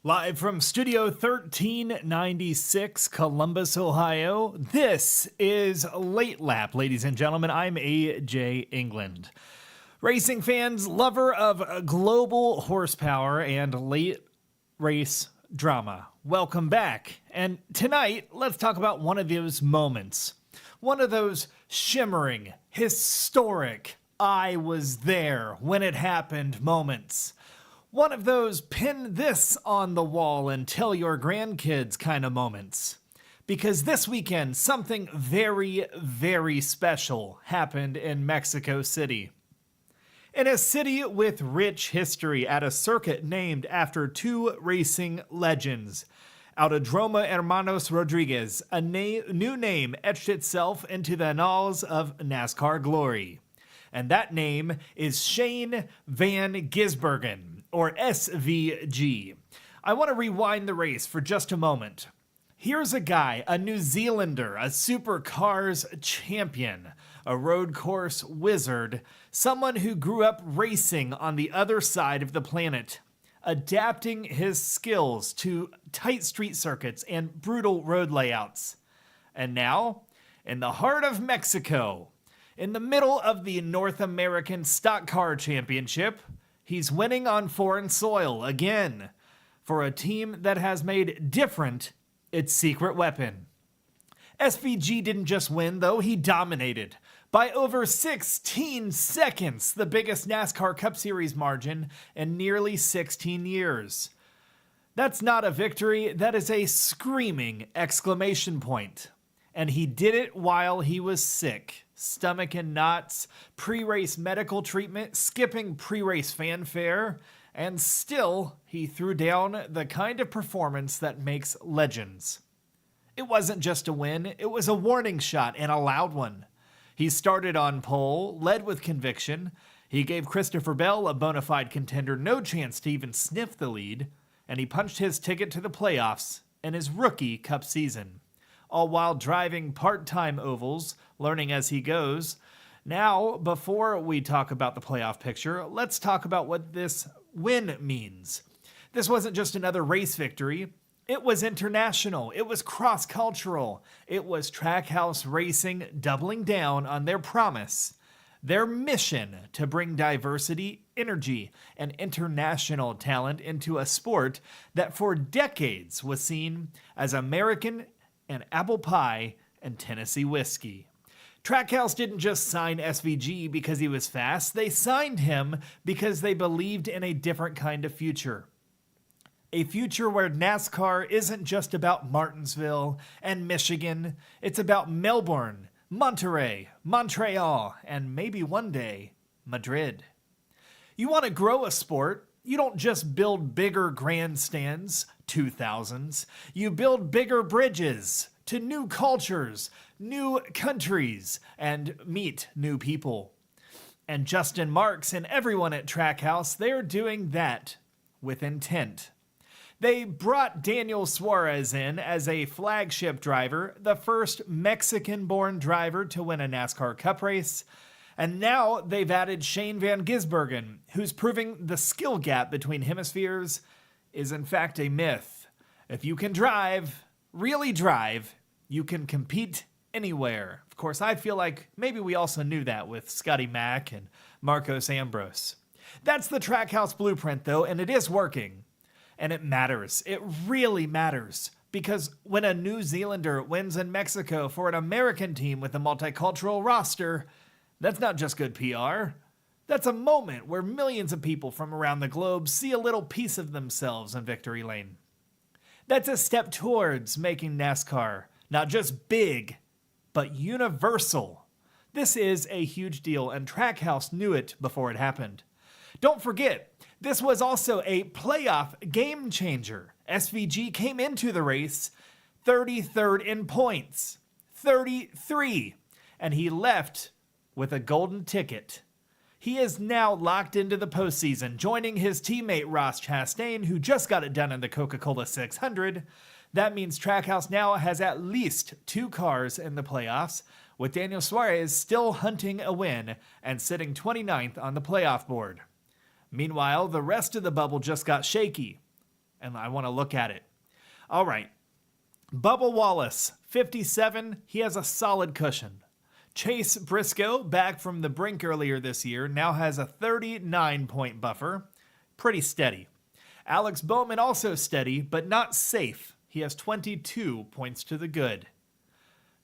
Live from Studio 1396, Columbus, Ohio, this is Late Lap, ladies and gentlemen. I'm AJ England. Racing fans, lover of global horsepower and late race drama, welcome back. And tonight, let's talk about one of those moments. One of those shimmering, historic, I was there when it happened moments. One of those pin this on the wall and tell your grandkids kind of moments. Because this weekend, something very, very special happened in Mexico City. In a city with rich history at a circuit named after two racing legends, Autodromo Hermanos Rodriguez, a new name etched itself into the annals of NASCAR glory. And that name is Shane Van Gisbergen, or SVG. I want to rewind the race for just a moment. Here's a guy, a New Zealander, a supercars champion, a road course wizard, someone who grew up racing on the other side of the planet, adapting his skills to tight street circuits and brutal road layouts. And now, in the heart of Mexico, in the middle of the North American Stock Car Championship, he's winning on foreign soil again for a team that has made different its secret weapon. SVG didn't just win, though, he dominated by over 16 seconds, the biggest NASCAR Cup Series margin in nearly 16 years. That's not a victory, that is a screaming exclamation point. And he did it while he was sick. Stomach in knots, pre-race medical treatment, skipping pre-race fanfare, and still he threw down the kind of performance that makes legends. It wasn't just a win, it was a warning shot and a loud one. He started on pole, led with conviction. He gave Christopher Bell, a bona fide contender, no chance to even sniff the lead, and he punched his ticket to the playoffs in his rookie Cup season. All while driving part-time ovals, learning as he goes. Now, before we talk about the playoff picture, let's talk about what this win means. This wasn't just another race victory. It was international. It was cross-cultural. It was Trackhouse Racing doubling down on their promise, their mission to bring diversity, energy, and international talent into a sport that for decades was seen as American and apple pie and Tennessee whiskey. Trackhouse didn't just sign SVG because he was fast. They signed him because they believed in a different kind of future. A future where NASCAR isn't just about Martinsville and Michigan. It's about Melbourne, Monterey, Montreal, and maybe one day, Madrid. You want to grow a sport? You don't just build bigger grandstands, 2000s. You build bigger bridges to new cultures, new countries, and meet new people. And Justin Marks and everyone at Trackhouse, they're doing that with intent. They brought Daniel Suarez in as a flagship driver, the first Mexican-born driver to win a NASCAR Cup race. And now they've added Shane Van Gisbergen, who's proving the skill gap between hemispheres is in fact a myth. If you can drive, really drive, you can compete anywhere. Of course, I feel like maybe we also knew that with Scotty Mack and Marcos Ambrose. That's the Trackhouse blueprint, though, and it is working. And it matters. It really matters. Because when a New Zealander wins in Mexico for an American team with a multicultural roster, that's not just good PR. That's a moment where millions of people from around the globe see a little piece of themselves in victory lane. That's a step towards making NASCAR not just big, but universal. This is a huge deal, and Trackhouse knew it before it happened. Don't forget, this was also a playoff game changer. SVG came into the race 33rd in points, 33, and he left with a golden ticket. He is now locked into the postseason, joining his teammate Ross Chastain, who just got it done in the Coca-Cola 600. That means Trackhouse now has at least 2 cars in the playoffs, with Daniel Suarez still hunting a win and sitting 29th on the playoff board. Meanwhile, the rest of the bubble just got shaky. and I want to look at it. All right. Bubba Wallace, 57. He has a solid cushion. Chase Briscoe, back from the brink earlier this year, now has a 39-point buffer. Pretty steady. Alex Bowman also steady, but not safe. He has 22 points to the good.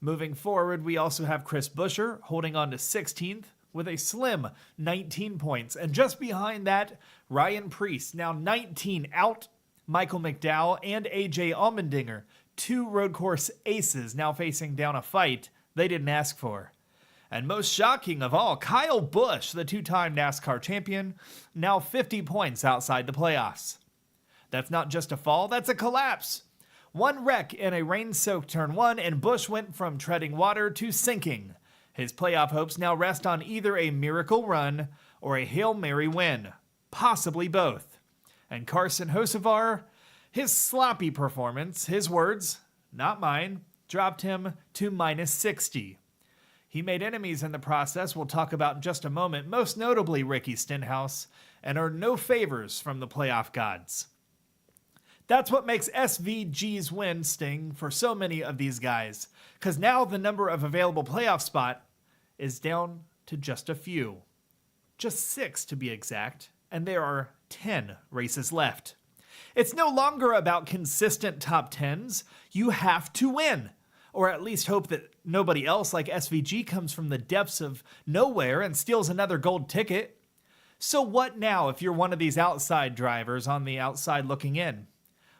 Moving forward, we also have Chris Buescher holding on to 16th with a slim 19 points. And just behind that, Ryan Preece, now 19 out. Michael McDowell and AJ Allmendinger, two road course aces, now facing down a fight they didn't ask for. And most shocking of all, Kyle Busch, the two-time NASCAR champion, now 50 points outside the playoffs. That's not just a fall, that's a collapse. One wreck in a rain-soaked turn one, and Busch went from treading water to sinking. His playoff hopes now rest on either a miracle run or a Hail Mary win, possibly both. And Carson Hocevar, his sloppy performance, his words, not mine, dropped him to minus 60. He made enemies in the process we'll talk about in just a moment, most notably Ricky Stenhouse, and earned no favors from the playoff gods. That's what makes SVG's win sting for so many of these guys, because now the number of available playoff spot is down to just a few. Just 6 to be exact, and there are 10 races left. It's no longer about consistent top 10s. You have to win, or at least hope that nobody else like SVG comes from the depths of nowhere and steals another gold ticket. So what now if you're one of these outside drivers on the outside looking in?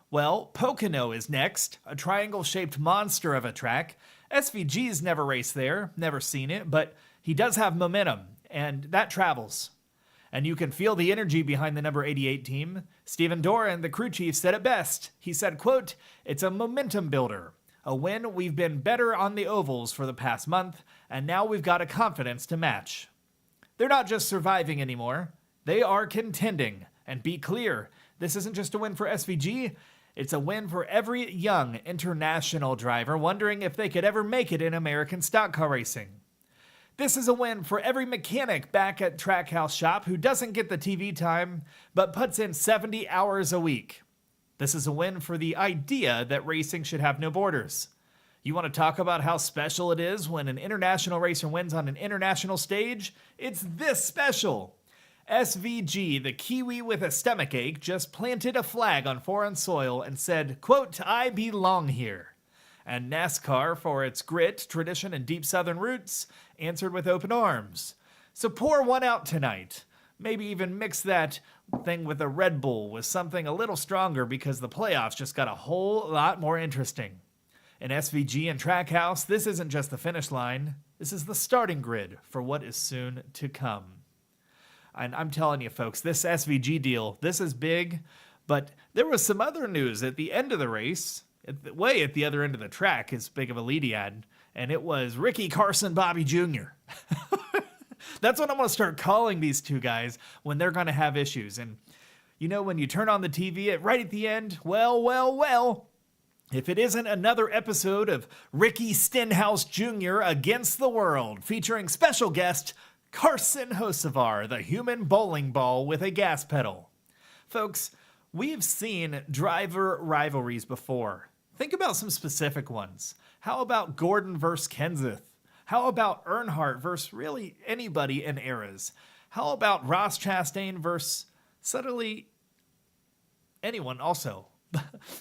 Well, Pocono is next, a triangle-shaped monster of a track. SVG's never raced there, never seen it, but he does have momentum, and that travels. And you can feel the energy behind the number 88 team. Stephen Doran, the crew chief, said it best. He said, quote, "It's a momentum builder. A win, we've been better on the ovals for the past month, and now we've got a confidence to match." They're not just surviving anymore. They are contending. And be clear, this isn't just a win for SVG. It's a win for every young international driver wondering if they could ever make it in American stock car racing. This is a win for every mechanic back at Trackhouse Shop who doesn't get the TV time, but puts in 70 hours a week. This is a win for the idea that racing should have no borders. You want to talk about how special it is when an international racer wins on an international stage? It's this special. SVG, the Kiwi with a stomachache, just planted a flag on foreign soil and said, quote, "I belong here." And NASCAR, for its grit, tradition, and deep southern roots, answered with open arms. So pour one out tonight. Maybe even mix that thing with a Red Bull with something a little stronger because the playoffs just got a whole lot more interesting. In SVG and Trackhouse, this isn't just the finish line. This is the starting grid for what is soon to come. And I'm telling you, folks, this SVG deal, this is big, but there was some other news at the end of the race, way at the other end of the track, as big of a lead he had, and it was Ricky Carson Bobby Jr. That's what I'm going to start calling these two guys when they're going to have issues. And, you know, when you turn on the TV right at the end, well, if it isn't another episode of Ricky Stenhouse Jr. Against the World, featuring special guest Carson Hocevar, the human bowling ball with a gas pedal. Folks, we've seen driver rivalries before. Think about some specific ones. How about Gordon versus Kenseth? How about Earnhardt versus really anybody in eras? How about Ross Chastain versus suddenly anyone also?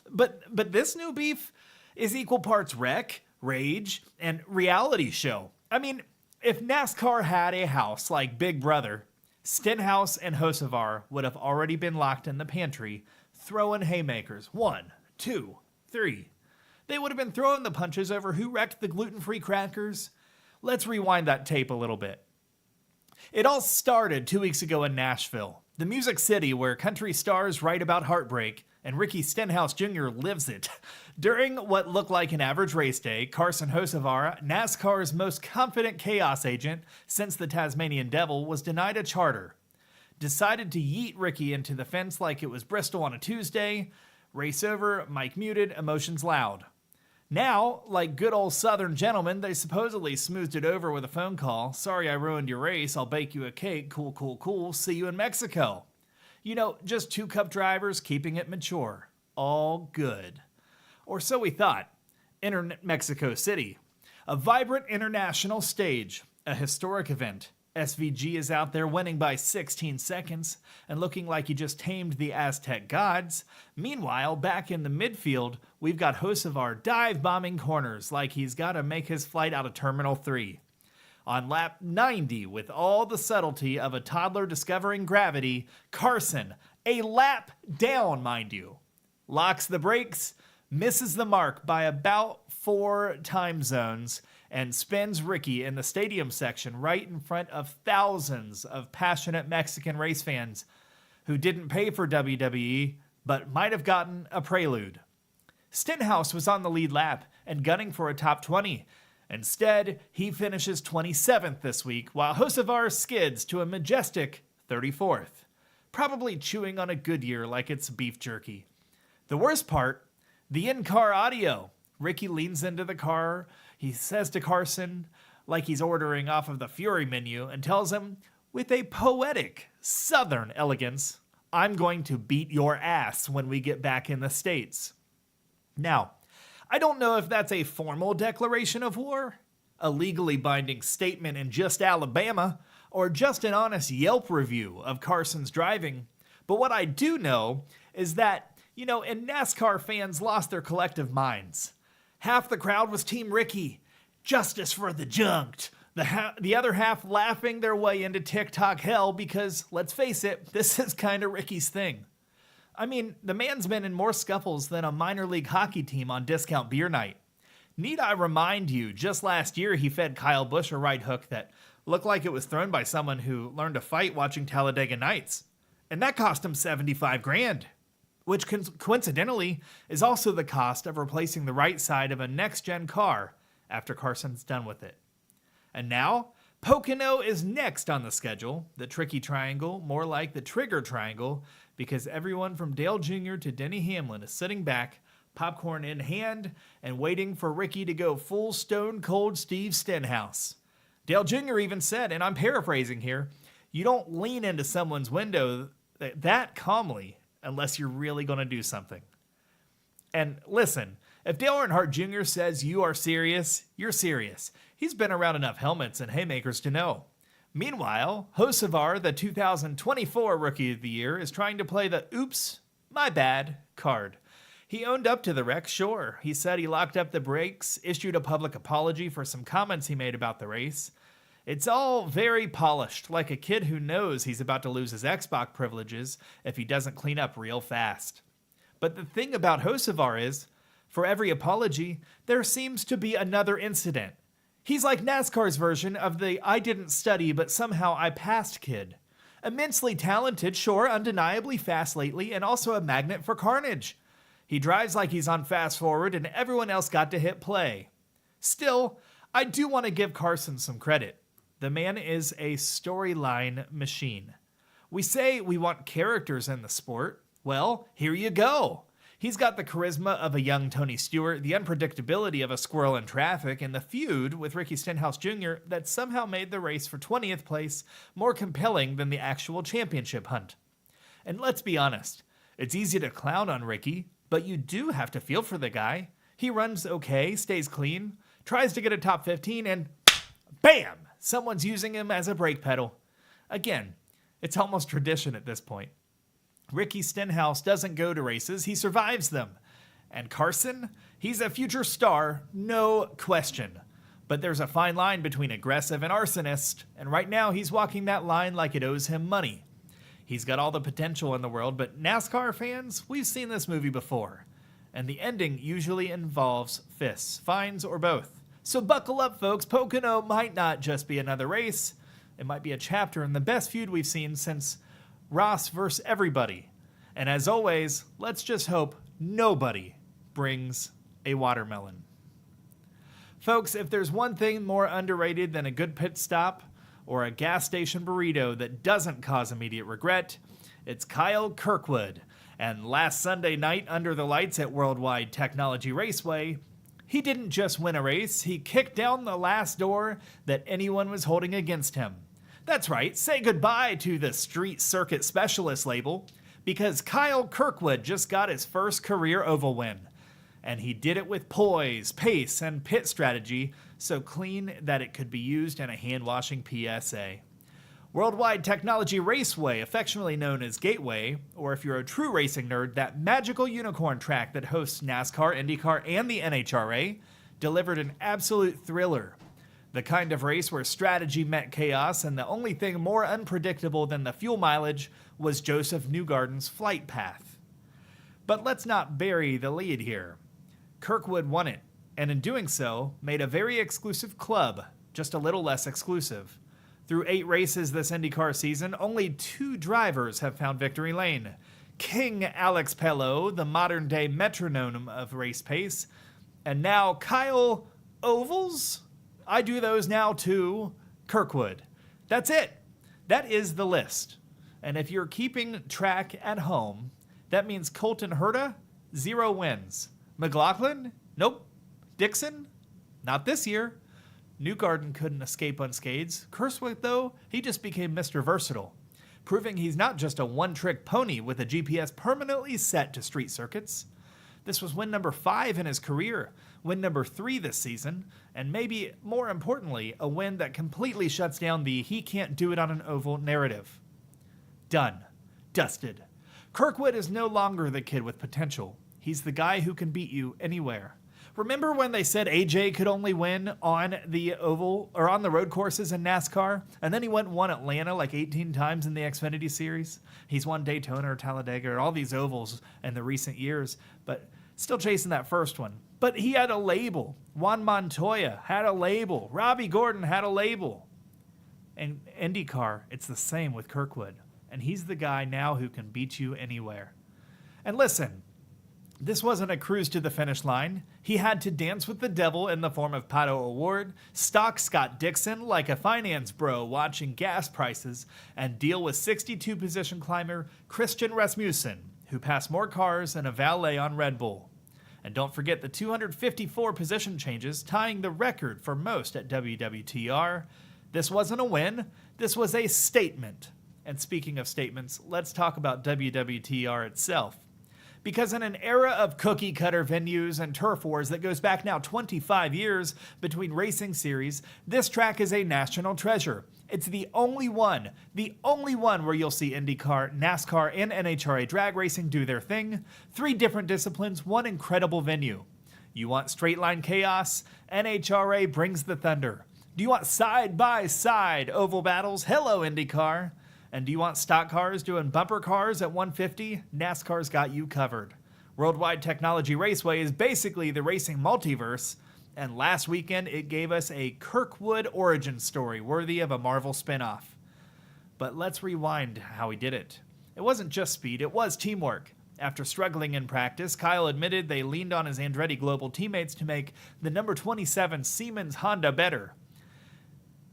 But this new beef is equal parts wreck, rage, and reality show. I mean, if NASCAR had a house like Big Brother, Stenhouse and Hocevar would have already been locked in the pantry, throwing haymakers. 1, 2, 3. They would have been throwing the punches over who wrecked the gluten-free crackers. Let's rewind that tape a little bit. It all started 2 weeks ago in Nashville, the Music City where country stars write about heartbreak, and Ricky Stenhouse Jr. lives it. During what looked like an average race day, Carson Hocevar, NASCAR's most confident chaos agent since the Tasmanian Devil, was denied a charter. Decided to yeet Ricky into the fence like it was Bristol on a Tuesday. Race over, mic muted, emotions loud. Now, like good old Southern gentlemen, they supposedly smoothed it over with a phone call. "Sorry I ruined your race, I'll bake you a cake, cool, see you in Mexico." You know, just 2 Cup drivers keeping it mature. all good. Or so we thought. Enter Mexico City. A vibrant international stage. A historic event. SVG is out there winning by 16 seconds and looking like he just tamed the Aztec gods. Meanwhile, back in the midfield, we've got Hocevar dive-bombing corners like he's got to make his flight out of Terminal 3. On lap 90, with all the subtlety of a toddler discovering gravity, Carson, a lap down, mind you, locks the brakes, misses the mark by about 4 time zones, and spins Ricky in the stadium section right in front of thousands of passionate Mexican race fans who didn't pay for WWE but might have gotten a prelude. Stenhouse was on the lead lap and gunning for a top 20. Instead, he finishes 27th this week while Hocevar skids to a majestic 34th, probably chewing on a Goodyear like it's beef jerky. The worst part, the in-car audio. Ricky leans into the car. He says to Carson, like he's ordering off of the Fury menu, and tells him, with a poetic Southern elegance, I'm going to beat your ass when we get back in the States. Now, I don't know if that's a formal declaration of war, a legally binding statement in just Alabama, or just an honest Yelp review of Carson's driving. But what I do know is that, in NASCAR fans lost their collective minds. Half the crowd was Team Ricky, justice for the junked. The other half laughing their way into TikTok hell because, let's face it, this is kind of Ricky's thing. I mean, the man's been in more scuffles than a minor league hockey team on discount beer night. Need I remind you, just last year he fed Kyle Busch a right hook that looked like it was thrown by someone who learned to fight watching Talladega Nights. And that cost him $75,000. Which coincidentally is also the cost of replacing the right side of a next-gen car after Carson's done with it. And now, Pocono is next on the schedule, the tricky triangle, more like the trigger triangle, because everyone from Dale Jr. to Denny Hamlin is sitting back, popcorn in hand, and waiting for Ricky to go full stone-cold Steve Stenhouse. Dale Jr. even said, and I'm paraphrasing here, you don't lean into someone's window that calmly unless you're really going to do something. And listen, if Dale Earnhardt Jr. says you are serious, you're serious. He's been around enough helmets and haymakers to know. Meanwhile, Hocevar, the 2024 Rookie of the Year, is trying to play the oops, my bad card. He owned up to the wreck, sure. He said he locked up the brakes, issued a public apology for some comments he made about the race. It's all very polished, like a kid who knows he's about to lose his Xbox privileges if he doesn't clean up real fast. But the thing about Hocevar is, for every apology, there seems to be another incident. He's like NASCAR's version of the I didn't study but somehow I passed kid. Immensely talented, sure, undeniably fast lately, and also a magnet for carnage. He drives like he's on fast forward and everyone else got to hit play. Still, I do want to give Carson some credit. The man is a storyline machine. We say we want characters in the sport. Well, here you go. He's got the charisma of a young Tony Stewart, the unpredictability of a squirrel in traffic, and the feud with Ricky Stenhouse Jr. that somehow made the race for 20th place more compelling than the actual championship hunt. And let's be honest, it's easy to clown on Ricky, but you do have to feel for the guy. He runs okay, stays clean, tries to get a top 15, and bam! Someone's using him as a brake pedal. Again, it's almost tradition at this point. Ricky Stenhouse doesn't go to races, he survives them. And Carson, he's a future star, no question. But there's a fine line between aggressive and arsonist, and right now he's walking that line like it owes him money. He's got all the potential in the world, but NASCAR fans, we've seen this movie before. And the ending usually involves fists, fines, or both. So buckle up, folks. Pocono might not just be another race. It might be a chapter in the best feud we've seen since Ross vs. Everybody. And as always, let's just hope nobody brings a watermelon. Folks, if there's one thing more underrated than a good pit stop or a gas station burrito that doesn't cause immediate regret, it's Kyle Kirkwood. And last Sunday night under the lights at Worldwide Technology Raceway, he didn't just win a race, he kicked down the last door that anyone was holding against him. That's right, say goodbye to the Street Circuit Specialist label. Because Kyle Kirkwood just got his first career oval win. And he did it with poise, pace, and pit strategy, so clean that it could be used in a hand-washing PSA. Worldwide Technology Raceway, affectionately known as Gateway, or if you're a true racing nerd, that magical unicorn track that hosts NASCAR, IndyCar, and the NHRA, delivered an absolute thriller. The kind of race where strategy met chaos, and the only thing more unpredictable than the fuel mileage was Joseph Newgarden's flight path. But let's not bury the lead here. Kirkwood won it, and in doing so, made a very exclusive club, just a little less exclusive. Through 8 races this IndyCar season, only 2 drivers have found victory lane. King Alex Pelot, the modern-day metronome of race pace, and now Kyle Ovals? I do those now too. Kirkwood. That's it. That is the list. And if you're keeping track at home, that means Colton Herta, 0 wins. McLaughlin? Nope. Dixon? Not this year. Newgarden couldn't escape unscathed. Kirkwood, though, he just became Mr. Versatile, proving he's not just a one-trick pony with a GPS permanently set to street circuits. This was win number 5 in his career, win number 3 this season, and maybe more importantly, a win that completely shuts down the he can't do it on an oval narrative. Done. Dusted. Kirkwood is no longer the kid with potential. He's the guy who can beat you anywhere. Remember when they said AJ could only win on the oval or on the road courses in NASCAR? And then he went and won Atlanta like 18 times in the Xfinity Series. He's won Daytona or Talladega or all these ovals in the recent years, but still chasing that first one. But he had a label. Juan Montoya had a label. Robbie Gordon had a label. And IndyCar, it's the same with Kirkwood. And he's the guy now who can beat you anywhere. And listen, this wasn't a cruise to the finish line. He had to dance with the devil in the form of Pato O'Ward, stalk Scott Dixon like a finance bro watching gas prices, and deal with 62 position climber Christian Rasmussen, who passed more cars than a valet on Red Bull. And don't forget the 254 position changes, tying the record for most at WWTR. This wasn't a win, this was a statement. And speaking of statements, let's talk about WWTR itself. Because in an era of cookie-cutter venues and turf wars that goes back now 25 years between racing series, this track is a national treasure. It's the only one where you'll see IndyCar, NASCAR, and NHRA drag racing do their thing. 3 different disciplines, 1 incredible venue. You want straight-line chaos? NHRA brings the thunder. Do you want side-by-side oval battles? Hello, IndyCar. And do you want stock cars doing bumper cars at 150? NASCAR's got you covered. Worldwide Technology Raceway is basically the racing multiverse, and last weekend it gave us a Kirkwood origin story worthy of a Marvel spinoff. But let's rewind how he did it. It wasn't just speed, it was teamwork. After struggling in practice, Kyle admitted they leaned on his Andretti Global teammates to make the number 27 Siemens Honda better.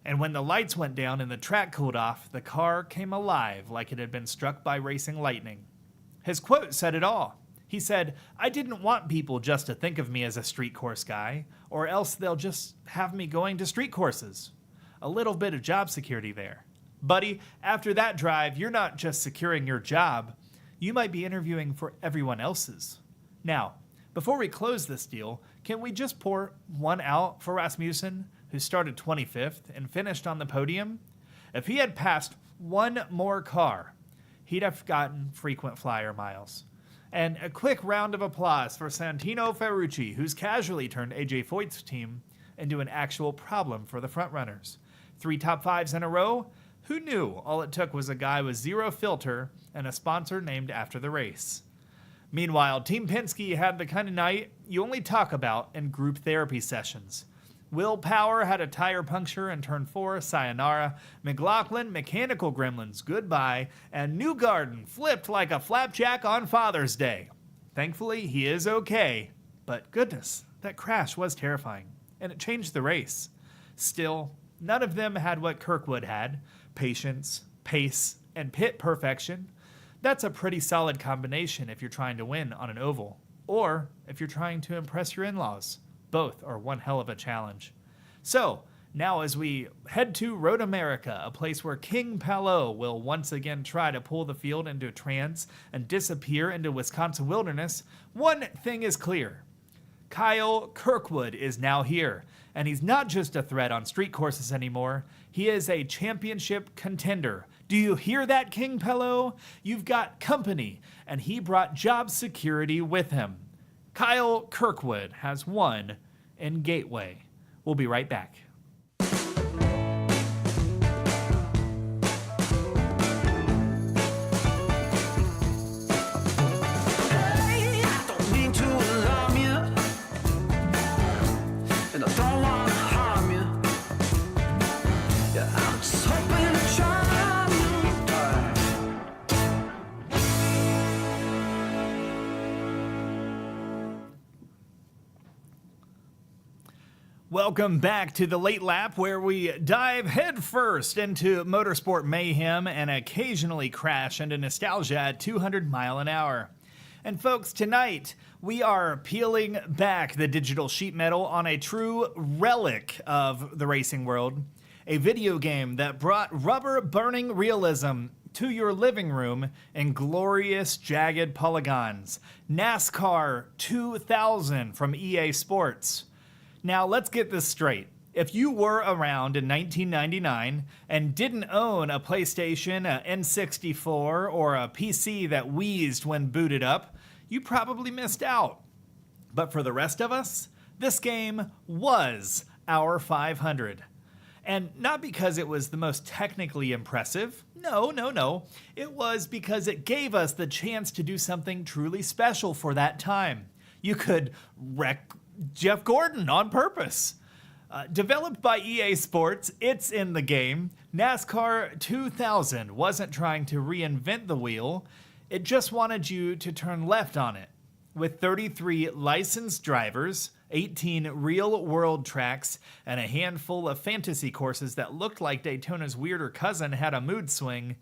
And when the lights went down and the track cooled off, the car came alive like it had been struck by racing lightning. His quote said it all. He said, "I didn't want people just to think of me as a street course guy, or else they'll just have me going to street courses." A little bit of job security there. Buddy, after that drive, you're not just securing your job, you might be interviewing for everyone else's. Now, before we close this deal, can we just pour one out for Rasmussen, who started 25th and finished on the podium? If he had passed one more car, he'd have gotten frequent flyer miles. And a quick round of applause for Santino Ferrucci, who's casually turned AJ Foyt's team into an actual problem for the frontrunners. 3 top 5s in a row? Who knew all it took was a guy with 0 filter and a sponsor named after the race? Meanwhile, Team Penske had the kind of night you only talk about in group therapy sessions. Will Power had a tire puncture in turn 4, sayonara. McLaughlin, mechanical gremlins, goodbye. And Newgarden flipped like a flapjack on Father's Day. Thankfully, he is okay. But goodness, that crash was terrifying. And it changed the race. Still, none of them had what Kirkwood had. Patience, pace, and pit perfection. That's a pretty solid combination if you're trying to win on an oval. Or if you're trying to impress your in-laws. Both are one hell of a challenge. So, Now as we head to Road America, a place where King Palo will once again try to pull the field into a trance and disappear into Wisconsin wilderness, one thing is clear. Kyle Kirkwood is now here, and he's not just a threat on street courses anymore, he is a championship contender. Do you hear that, King Palo? You've got company, and he brought job security with him. Kyle Kirkwood has won in Gateway. We'll be right back. Welcome back to the Late Lap, where we dive headfirst into motorsport mayhem and occasionally crash into nostalgia at 200 miles an hour. And folks, tonight we are peeling back the digital sheet metal on a true relic of the racing world, a video game that brought rubber-burning realism to your living room in glorious jagged polygons. NASCAR 2000 from EA Sports. Now, let's get this straight. If you were around in 1999 and didn't own a PlayStation, an N64, or a PC that wheezed when booted up, you probably missed out. But for the rest of us, this game was our 500. And not because it was the most technically impressive. No. It was because it gave us the chance to do something truly special for that time. You could wreck Jeff Gordon on purpose. Developed by EA Sports, it's in the game. NASCAR 2000 wasn't trying to reinvent the wheel, it just wanted you to turn left on it. With 33 licensed drivers, 18 real-world tracks, and a handful of fantasy courses that looked like Daytona's weirder cousin had a mood swing,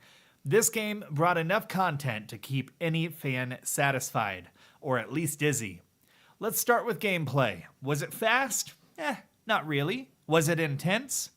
this game brought enough content to keep any fan satisfied, or at least dizzy. Let's start with gameplay. Was it fast? Not really. Was it intense?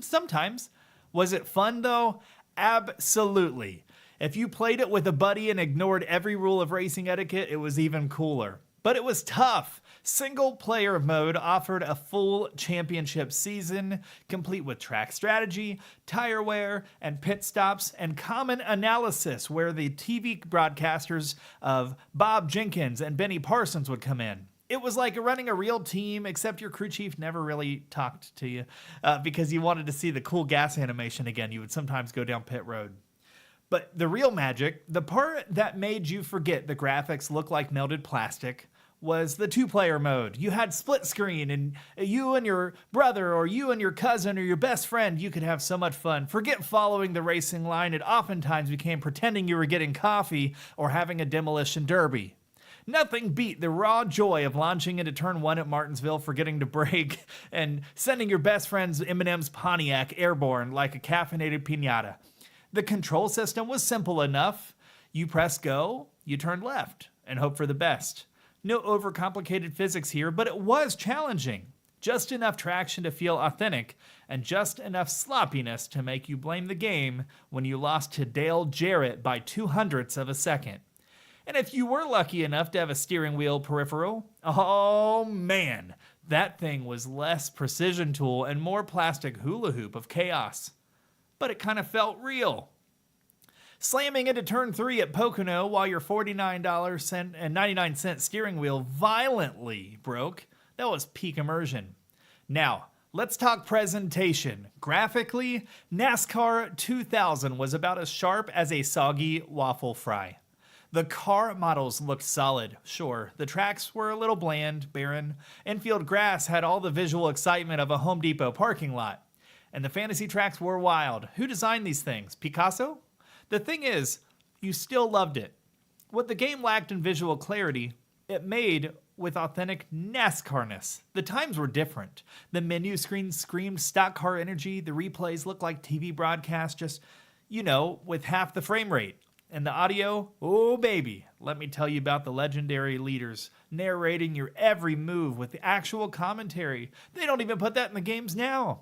Sometimes. Was it fun though? Absolutely. If you played it with a buddy and ignored every rule of racing etiquette, it was even cooler. But it was tough. Single-player mode offered a full championship season, complete with track strategy, tire wear, and pit stops, and common analysis where the TV broadcasters of Bob Jenkins and Benny Parsons would come in. It was like running a real team, except your crew chief never really talked to you because you wanted to see the cool gas animation again. You would sometimes go down pit road. But the real magic, the part that made you forget the graphics look like melted plastic, was the two-player mode. You had split screen, and you and your brother, or you and your cousin, or your best friend, you could have so much fun. Forget following the racing line. It oftentimes became pretending you were getting coffee or having a demolition derby. Nothing beat the raw joy of launching into turn 1 at Martinsville, forgetting to brake, and sending your best friend's M&M's Pontiac airborne like a caffeinated piñata. The control system was simple enough. You press go, you turn left, and hope for the best. No overcomplicated physics here, but it was challenging. Just enough traction to feel authentic, and just enough sloppiness to make you blame the game when you lost to Dale Jarrett by 0.02 of a second. And if you were lucky enough to have a steering wheel peripheral, oh man, that thing was less precision tool and more plastic hula hoop of chaos. But it kind of felt real. Slamming into turn 3 at Pocono while your $49.99 steering wheel violently broke, that was peak immersion. Now, let's talk presentation. Graphically, NASCAR 2000 was about as sharp as a soggy waffle fry. The car models looked solid, sure. The tracks were a little bland, barren. Infield grass had all the visual excitement of a Home Depot parking lot. And the fantasy tracks were wild. Who designed these things? Picasso? The thing is, you still loved it. What the game lacked in visual clarity, it made with authentic NASCAR-ness. The times were different. The menu screen screamed stock car energy. The replays looked like TV broadcasts, just, with half the frame rate. And the audio, oh baby, let me tell you about the legendary leaders narrating your every move with the actual commentary. They don't even put that in the games now.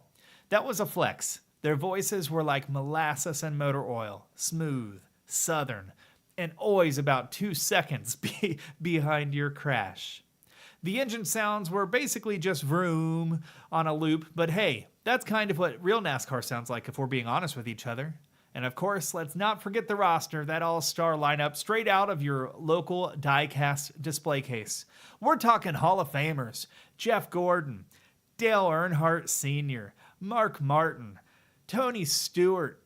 That was a flex. Their voices were like molasses and motor oil, smooth, southern, and always about 2 seconds behind your crash. The engine sounds were basically just vroom on a loop, but hey, that's kind of what real NASCAR sounds like if we're being honest with each other. And of course, let's not forget the roster, that all-star lineup straight out of your local die-cast display case. We're talking Hall of Famers: Jeff Gordon, Dale Earnhardt Sr., Mark Martin, Tony Stewart,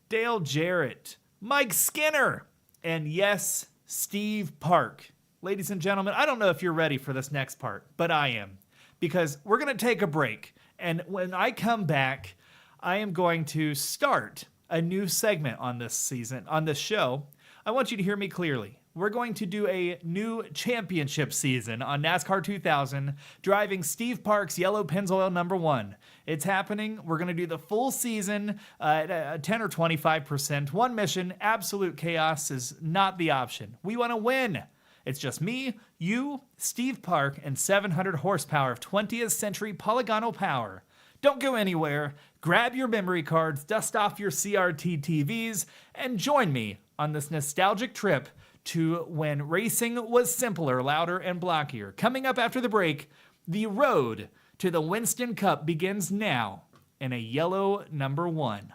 Dale Jarrett, Mike Skinner, and yes, Steve Park. Ladies and gentlemen, I don't know if you're ready for this next part, but I am, because we're going to take a break. And when I come back, I am going to start a new segment on this season, on this show. I want you to hear me clearly. We're going to do a new championship season on NASCAR 2000, driving Steve Park's Yellow Pennzoil #1. It's happening. We're going to do the full season at 10 or 25%. One mission: absolute chaos is not the option. We want to win. It's just me, you, Steve Park, and 700 horsepower of 20th century polygonal power. Don't go anywhere. Grab your memory cards, dust off your CRT TVs, and join me on this nostalgic trip to when racing was simpler, louder, and blockier. Coming up after the break, the road to the Winston Cup begins now in a yellow #1.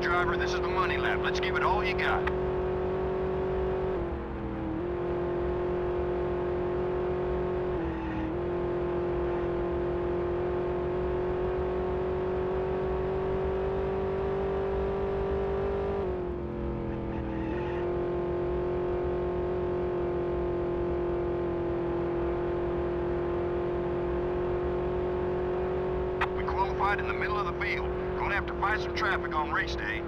Driver, this is the money lap. Let's give it all you got. We qualified in the middle of the field. Gonna have to fight some traffic on race day.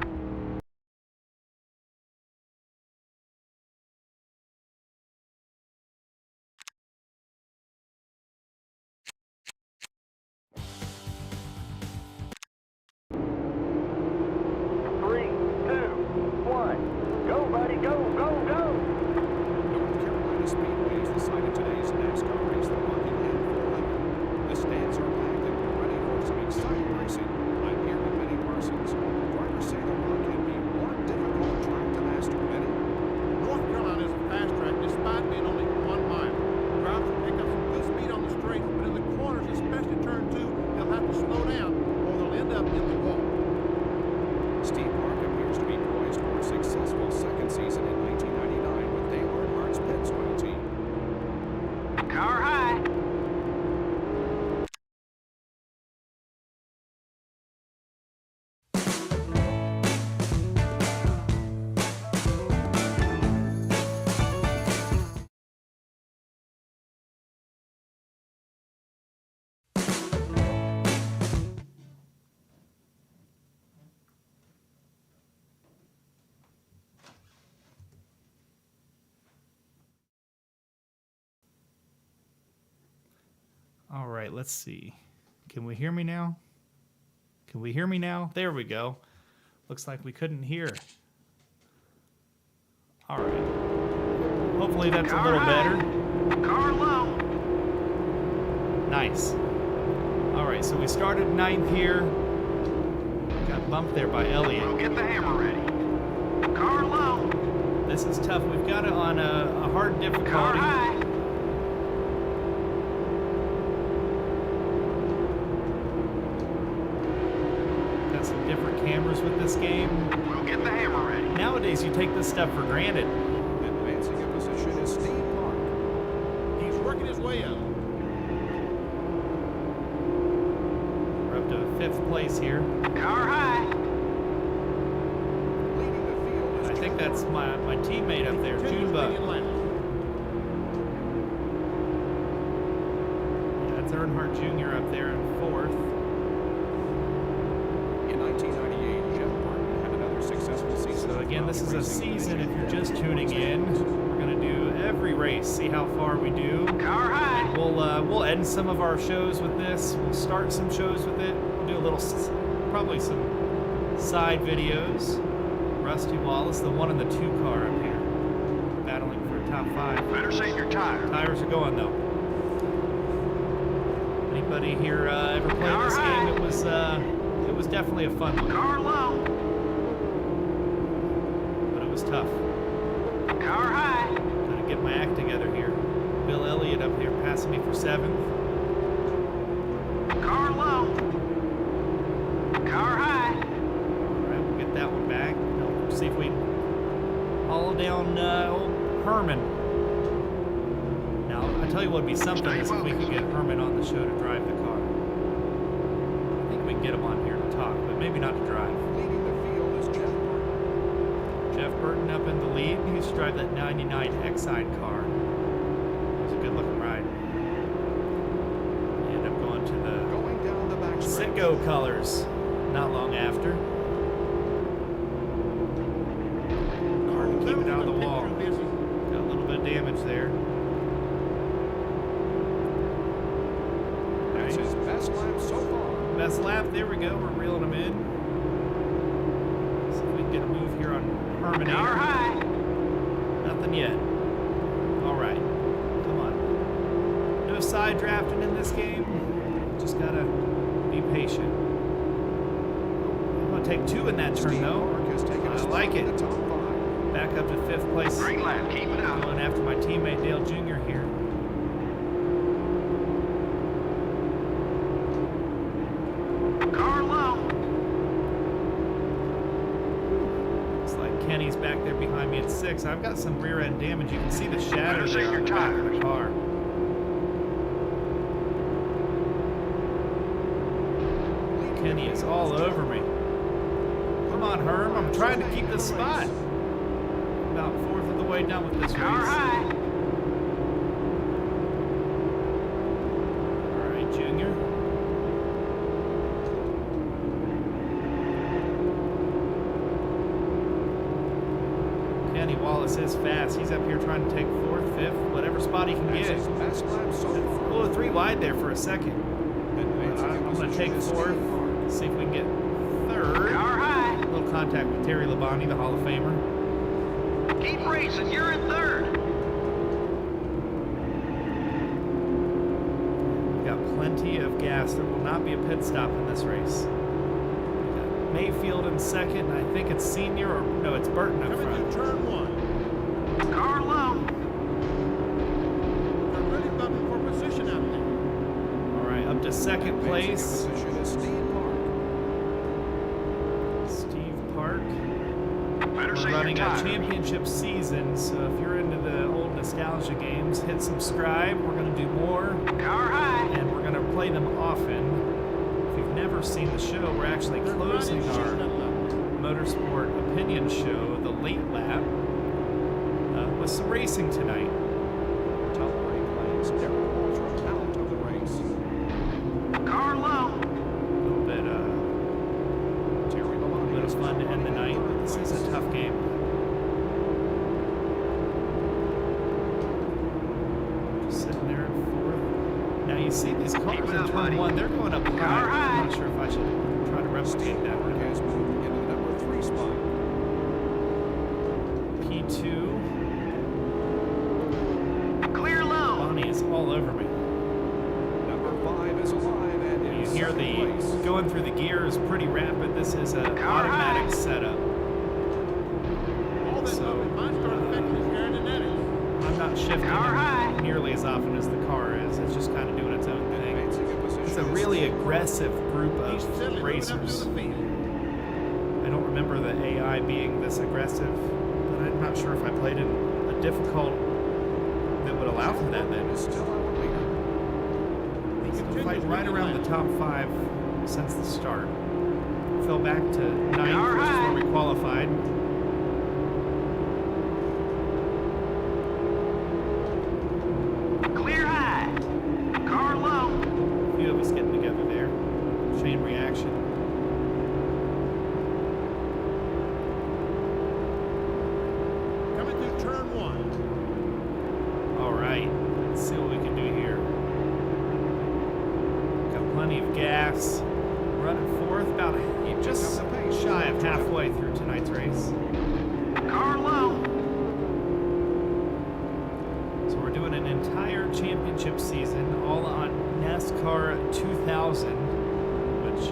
All right, let's see. Can we hear me now? Can we hear me now? There we go. Looks like we couldn't hear. All right. Hopefully that's a little better. Car low. Nice. All right, so we started 9th here. Got bumped there by Elliott. We'll get the hammer ready. Car low. This is tough. We've got it on a hard difficulty. Car high. different cameras with this game. We'll get the hammer ready. Nowadays, you take this stuff for granted. Advancing in position is Steve Park. He's working his way up. We're up to 5th place here. Car high. Leading the field is I think that's my teammate up there, Junebug. Yeah, that's Earnhardt Jr. up there in 4th. In 1998, Jeff Martin had another successful season. So again, this is a season. If you're just tuning in, we're gonna do every race, see how far we do. Car high. We'll end some of our shows with this. We'll start some shows with it. We'll do a little, probably some side videos. Rusty Wallace, the 1 and the 2 car up here, battling for a top 5. Better save your tire. Tires are going though. Anybody here ever played this game? It was definitely a fun one, Car low. but it was tough. Car high. Gotta get my act together here. Bill Elliott up here passing me for 7th. Car low. Car high. Alright, we'll get that one back. Now, see if we haul down old Herman. Now, I tell you what would be something is if we could get Herman on the show to drive the car. I think we can get him on here to talk, but maybe not to drive. Leading the field is Jeff Martin. Jeff Burton up in the lead. He used to drive that 99 Exide car. It was a good looking ride. We end up going to the Going down the back straight. Sitgo colors not long after. Hard to keep it out of the wall. Got a little bit of damage there. That's his best lap so far. Best lap, there we go. We're reeling him in. See if we can get a move here on Herman. Car high. Nothing yet. All right, come on. No side drafting in this game. Just gotta be patient. I'm gonna take 2 in that turn Steve though. Park has taken a I spot like in it. the top 5. Back up to 5th place. Great lap. Keep it up. Going after my teammate Dale Jr. here. Car low. Looks like Kenny's back there behind me at 6. I've got some rear end damage. You can see the shadow Better save there on your the back of the tires. car. Kenny is all over me. Come on, Herm. I'm trying to keep this spot. About 4th of the way done with this Car race. high. All right, Junior. Kenny Wallace is fast. He's up here trying to take 4th, 5th, whatever spot he can That's get. his best lap so far. Oh, 3 wide there for a second. Advancing in I'm going to position take is Steve 4th. Park. See if we can get 3rd. Car high. A little contact with Terry Labonte, the Hall of Famer. Keep racing. You're in 3rd. We've got plenty of gas. There will not be a pit stop in this race. We've got Mayfield in 2nd. I think it's Senior, or no, it's Burton up front. Turn 1. Car low. They're really bumping for position out there. All right, up to 2nd place. Advancing in position is Steve Park. Steve Park. Better We're save your running a tire. championship season, so if you're into the old nostalgia games, hit subscribe. We're going to do more, Car high. and we're going to play them often. If you've never seen the show, we're actually closing our Motorsport opinion show, The Late Lap, with some racing tonight. Top brake lanes. Darrell Waltrip out of the race. Car low. A little bit, Terry a little Labonte bit of fun to end the night, but this is a tough game. Just sitting there in 4th. Now you see these cars Keep it in up, turn buddy. 1, they're going up high. Car high. I'm not sure if I should try to replicate that Park one. has moved into the number 3 spot. P2, Clear low. Bonnie is all over me. Number 5 is alive and You in hear 2nd place. going through the gears pretty rapid. This is an Car automatic high. setup. So, I'm not shifting Car high. nearly as often as the car is. It's just kind of doing its own thing. Advancing in position It's a is really Steve Park. aggressive group of racers. remember the AI being this aggressive, but I'm not sure if I played in a difficult that would allow for that then. Is still our leader. So fighting right around the top 5 since the start. Fell back to 9th, which is where we qualified. Clear high. Car low. A few of us getting together there. Chain reaction. Coming through turn 1. All right, let's see what we can do here. Got plenty of gas. Running 4th, about just shy of halfway through tonight's race. Car low. So we're doing an entire championship season, all on NASCAR 2000, which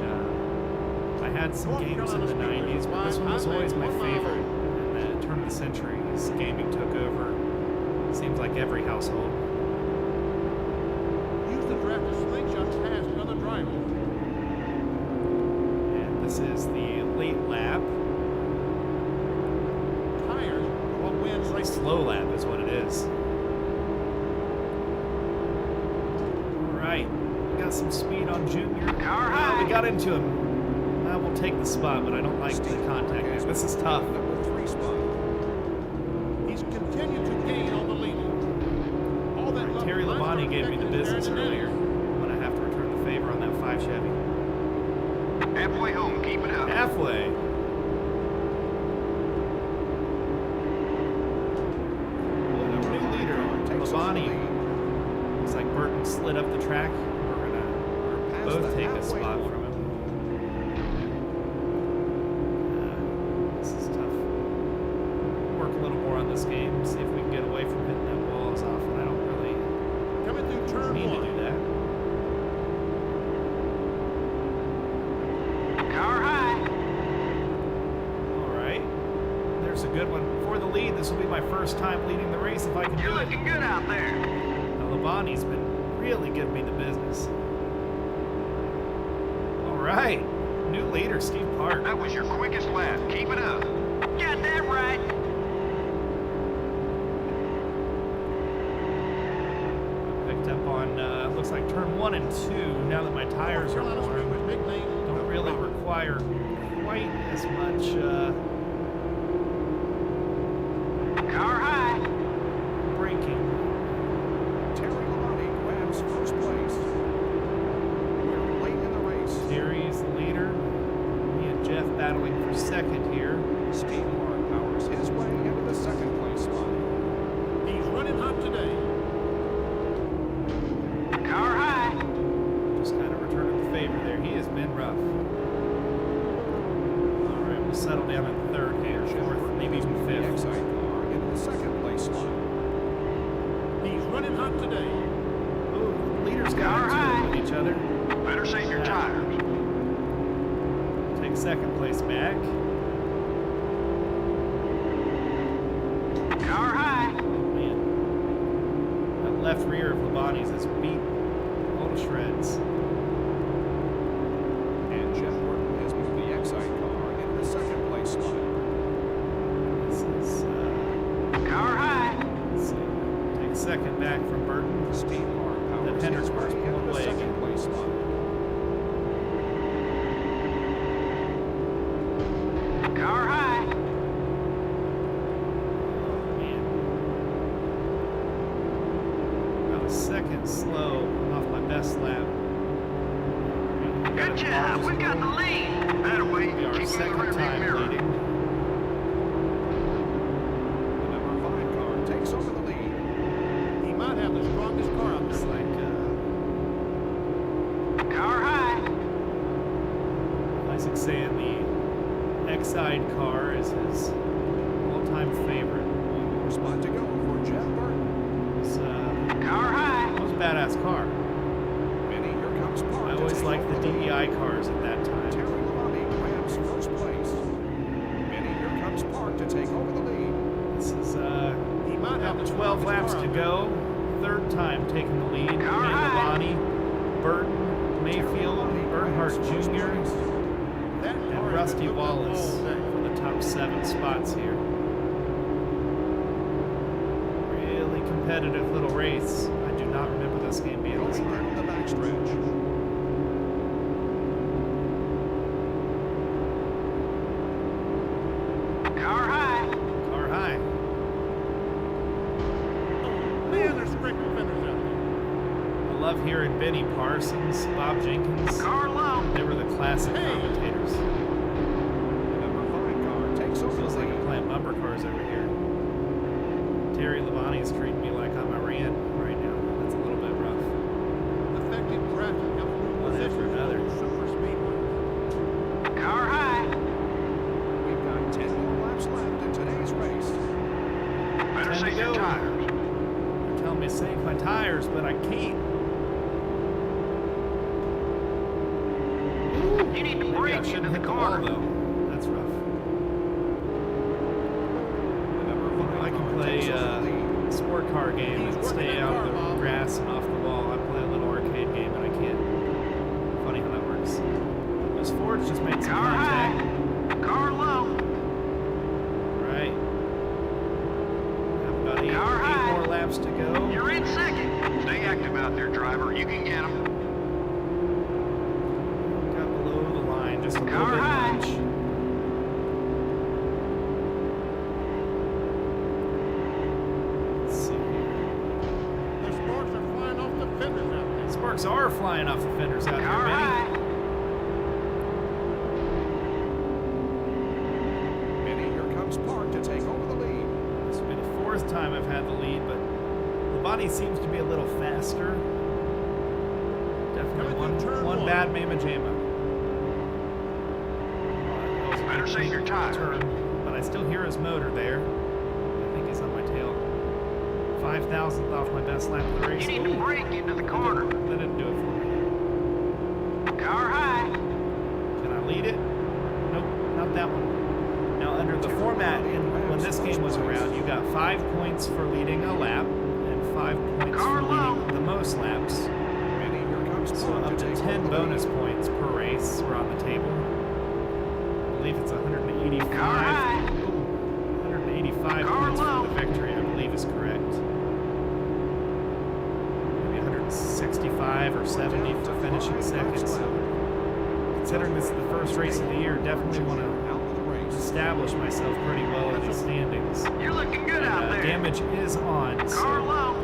I had some games in the 90s, but this one was always my favorite. And the turn of the century, as gaming took over, seems like every household. Use the draft to slingshot past another driver. And this is the late lap. Tires are what wins A race. slow lap is what it is. All right, we got some speed on Junior. Car high. We got into him. We'll take the spot, but I don't like the contact. This is tough. Number 3 spot. He's continued to gain on the lead. All that love Terry lines Labonte are gave me the affected business there in the earlier. I'm going to have to return the favor on that 5 Chevy. Halfway home. Keep it up. Halfway. New leader, Labonte. Looks like Burton slid up the track. We're going to both take a spot from him. This is tough. Work a little more on this game, see if we can get away from hitting that wall as often. I don't really Coming through turn mean 1. to do that. Car high. All right. There's a good one for the lead. This will be my first time leading the race if I can You're do it. looking good out there. Now, Labonte's been really giving me the business. All right. New leader, Steve Park. That was your quickest lap. Keep it up. Got that right. Picked up on, looks like turn 1 and 2. Now that my tires are Carolina's warm, with big name. don't really require quite as much Car high. braking. Terry Labonte grabs first place. We're late in the race. Terry's the leader. Me and Jeff battling for second here. Steve Park powers his way into the second place spot. He's running hot today. Car high. Just kind of returning the favor there. He has been rough. All right, we'll settle down in 3rd here, 4th, maybe even 5th. Exide car into the second place slot. He's running hot today. Ooh, the leaders got All into right. it with each other. Better save your tires. Take second place back. Car high. Man, that left rear of Labonte's is beat all to shreds. And Jeff Burton has moved the Exide car into the second place slot. This is, Car high. let's see, take second back from Burton. Steve Park powers his Hendersburg's way pulling into the away second again. place slot. Car high. Man. About a second slow off my best lap. Good job. We got the lead. That way. Be our Keep in the second rearview time mirror. leading. The number 5 car takes over the lead. He might have the strongest car out It's there. like, Car high. Isaac saying the Exide car is his all-time favorite. One more spot to go for Jeff Burton. It's Car high. it was a badass car. Benny, here comes Park. I to always take liked over the lead. DEI cars at that time. Terry Labonte grabs first place. Benny, here comes Park to take over the lead. This is He might have about the 12 strongest laps car to out there. go. 3rd time taking the lead. All right. Labonte, Burton, Mayfield, Earnhardt Jr., That and car has Rusty been moving Wallace. all day. top 7 spots here. Really competitive little race. I do not remember this game being this Going hard. into the backstretch. Car high. Car high. Man, there's sprinkle fenders out there. I love hearing Benny Parsons, Bob Jenkins. Car low. They were the classic Hey. commentators. The number 5 car takes over Feels the like lead. I'm playing bumper cars over here. Terry Labonte's treating me like I'm Iran right now. That's a little bit rough. Effective traffic helps move One after positions another. on super speedway. Car high. We've got 10 more laps left in today's race. Better Time to save your go. tires. They're telling me to save my tires, but I can't. You need to Maybe I brake into shouldn't the hit the wall, corner. though. That's rough. The number You know, 5 I can car play takes over the lead. sport car game He's and working stay that out car, of the Bob. grass and off the wall. I play a little arcade game and I can't. Funny how that works. Those Fords just made some Car high. contact. Car low. Right. Have about eight Car high. more laps to go. You're in second. Stay active out there, driver. You can get them. Got below the line just a little Car bit high. much. Let's see here. The sparks are flying off the fenders out there. Sparks are flying off the fenders out Car here, high. Benny, here comes Park to take over the lead. Benny. This will be the 4th time I've had the lead, but Labonte seems to be a little faster. Definitely Coming through turn one one. bad Mama Jama. Better save your tires. But I still hear his motor there. I think he's on my tail. 5,000th off my best lap of the race. You need to Ooh, brake into the corner. that didn't do it for me. Car high. Can I lead it? Nope, not that one. Now, under the format, when this game was around, you got 5 points for leading a lap and 5 points for leading the most laps. Benny, here comes So Park up to to take 10 over the bonus lead. points per race were on the table. I believe it's 185. Car high. 185 Car points low. for the victory, I believe is correct. Maybe 165 or 70 for finishing second. So considering this is the first race of the year, definitely want to Out of the race. establish myself pretty well in the standings. You're looking good out there. Damage is on, Car so low.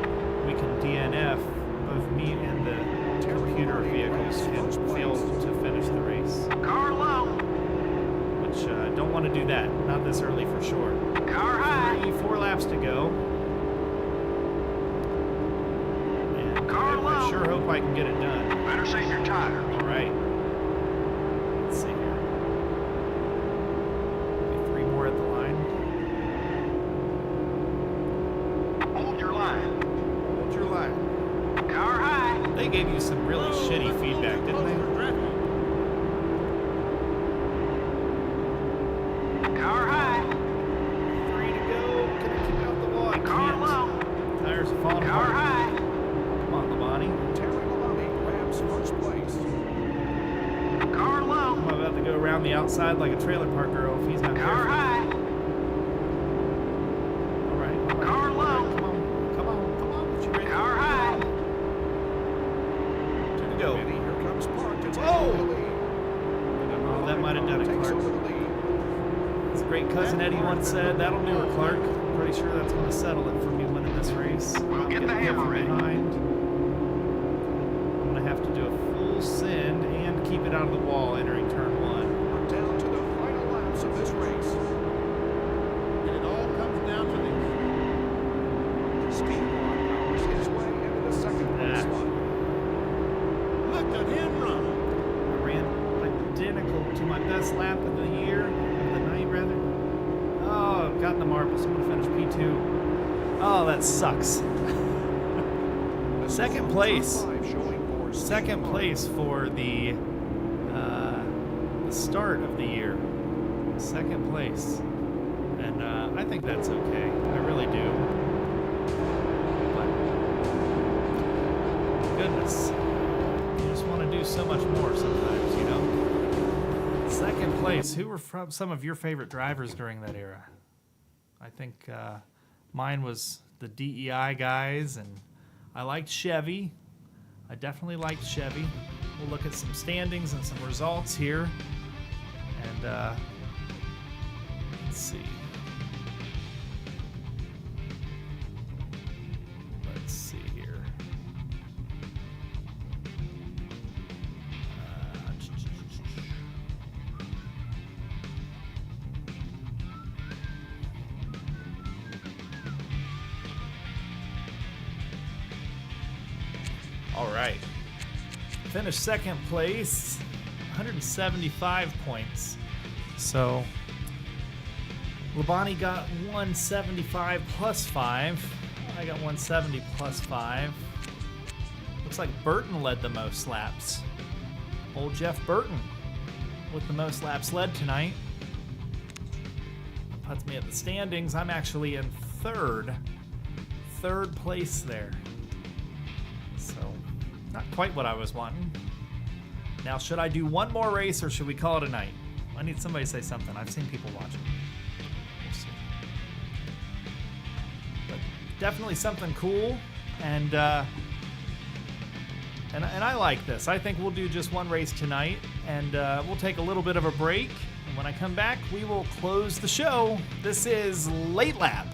we can DNF both me and the computer vehicles and fail to finish the race. Car low. Which don't want to do that. Not this early for sure. Car high. 4 laps to go. And Car I low. sure hope I can get it done. Better save your tires. All right. Let's see here. Maybe 3 more at the line. Hold your line. Hold your line. Car high. They gave you some really shitty feedback, didn't they? Car high. 3 to go. Can I keep out the wall? I Car can't. low. Tires are falling Car apart. high. Come on, Labonte. Terry Labonte grabs first place. Car low. I'm about to go around the outside like a trailer park girl if he's not Car careful. high. All right. Car low. Come on. Come on. Come on. Get you ready. Car high. 2 to go. Benny, here comes Park to take Whoa! over the lead. The number Oh, that 5 might have done it, takes Clark. over the lead. As great cousin Eddie once said, that'll do it, Clark. Pretty sure that's going to settle it for me winning this race. We'll Not get the getting hit hammer from ready. behind. I'm going to have to do a full send and keep it out of the wall entering turn 1. We're down to the final laps of this race. And it all comes down to this. Speedway powers his way into the second place Nah. slot. Look at him run. I ran identical to my best lap of the year, of the night rather. Oh, I've gotten the marbles. I'm going to finish P2. Oh, that sucks. Second place. Second place for the start of the year. Second place. And I think that's okay. I really do. But, goodness. You just want to do so much more sometimes, you know? Second place. Who were from some of your favorite drivers during that era? I think mine was the DEI guys, and I liked Chevy. I definitely liked Chevy. We'll look at some standings and some results here. And let's see. Let's see here. All right. Finished second place, 175 points. So Labonte got 175 plus 5. I got 170 plus 5. Looks like Burton led the most laps. Old Jeff Burton with the most laps led tonight. That puts me at the standings. I'm actually in third place there. So not quite what I was wanting. Now, should I do one more race or should we call it a night? I need somebody to say something. I've seen people watching. We'll see. But definitely something cool, and I like this. I think we'll do just one race tonight, and we'll take a little bit of a break. And when I come back, we will close the show. This is Late Lap.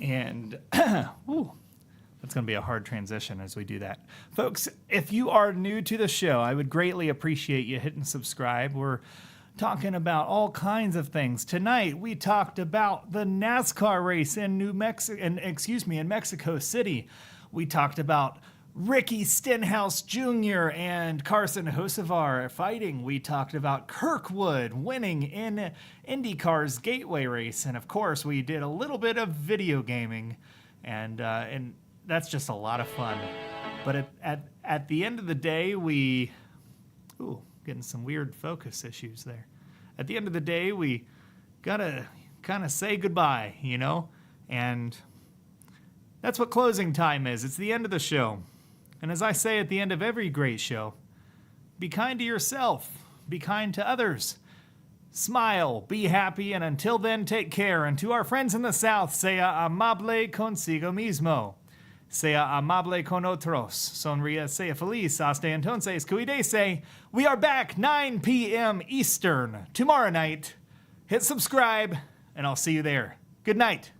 And ooh, that's going to be a hard transition as we do that. Folks, if you are new to the show, I would greatly appreciate you hitting subscribe. We're talking about all kinds of things. Tonight, we talked about the NASCAR race in in Mexico City. We talked about Ricky Stenhouse Jr. and Carson Hocevar fighting. We talked about Kirkwood winning in IndyCar's Gateway race. And of course, we did a little bit of video gaming, and that's just a lot of fun. But at the end of the day, getting some weird focus issues there. At the end of the day, we gotta kind of say goodbye, you know? And that's what closing time is. It's the end of the show. And as I say at the end of every great show, be kind to yourself, be kind to others, smile, be happy, and until then, take care. And to our friends in the South, sea amable consigo mismo. Sea amable con otros. Sonría, sea feliz. Hasta entonces, cuídese. We are back 9 p.m. Eastern tomorrow night. Hit subscribe, and I'll see you there. Good night.